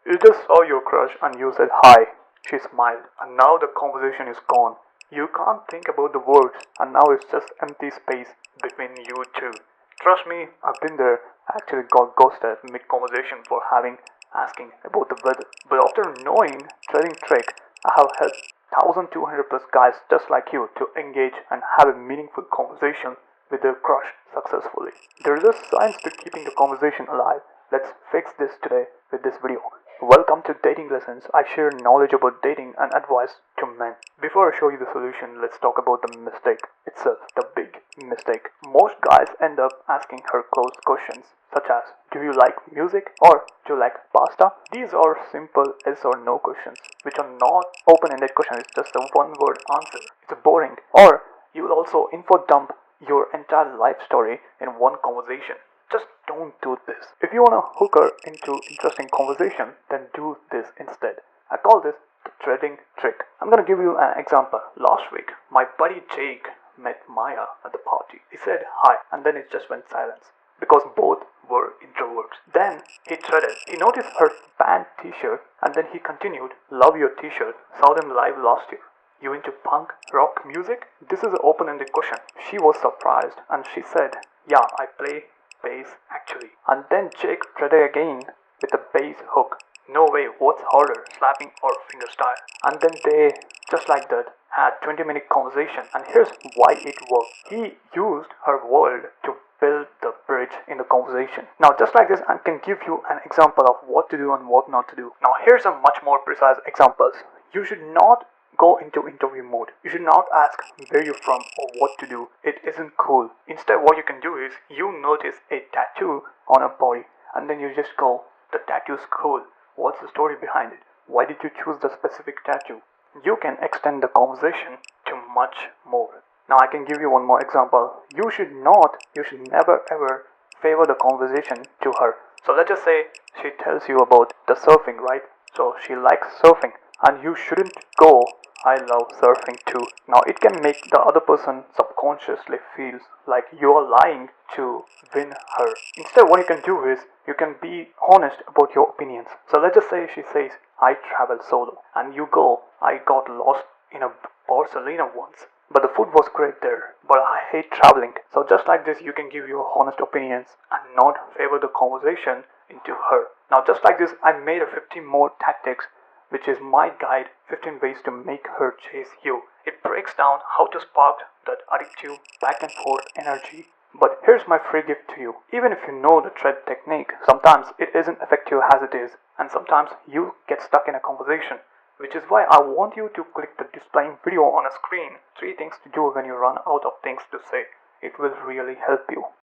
You just saw your crush and you said hi. She smiled, and now the conversation is gone. You can't think about the words, and now it's just empty space between you two. Trust me, I've been there. I actually got ghosted mid conversation for asking about the weather. But after knowing trading trick, I have helped 1200 plus guys just like you to engage and have a meaningful conversation with their crush successfully. There is a science to keeping the conversation alive. Let's fix this today with this video. Welcome to Dating Lessons. I share knowledge about dating and advice to men. Before I show you the solution, let's talk about the mistake itself, the big mistake. Most guys end up asking her closed questions such as, do you like music or do you like pasta? These are simple yes or no questions, which are not open-ended questions. It's just a one-word answer. It's boring. Or you will also info dump your entire life story in one conversation. Just don't do this. If you want to hook her into interesting conversation, then do this instead. I call this the threading trick. I'm gonna give you an example. Last week, my buddy Jake met Maya at the party. He said hi, and then it just went silence because both were introverts. Then he threaded. He noticed her band t-shirt, and then he continued, love your t-shirt, saw them live last year. You into punk rock music? This is an open-ended question. She was surprised and she said, yeah, I play bass actually. And then Jake threaded again with a bass hook. No way, what's harder, slapping or fingerstyle? And then they, just like that, had 20-minute conversation. And here's why it worked. He used her world to build the bridge in the conversation. Now just like this, I can give you an example of what to do and what not to do. Now here's a much more precise examples. You should not go into interview mode. You should not ask where you're from or what to do. It isn't cool. Instead, what you can do is you notice a tattoo on a body and then you just go, the tattoo's cool. What's the story behind it? Why did you choose the specific tattoo? You can extend the conversation to much more. Now I can give you one more example. You should never ever favor the conversation to her. So let's just say she tells you about the surfing, right? So she likes surfing and you shouldn't go, I love surfing too. Now it can make the other person subconsciously feel like you're lying to win her. Instead what you can do is you can be honest about your opinions. So let's just say she says, I travel solo, and you go, I got lost in a Barcelona once. But the food was great there, but I hate traveling. So just like this, you can give your honest opinions and not favor the conversation into her. Now just like this, I made a 15 more tactics, which is my guide, 15 ways to make her chase you. It breaks down how to spark that addictive back and forth energy. But here's my free gift to you. Even if you know the thread technique, sometimes it isn't effective as it is, and sometimes you get stuck in a conversation. Which is why I want you to click the displaying video on a screen. 3 things to do when you run out of things to say. It will really help you.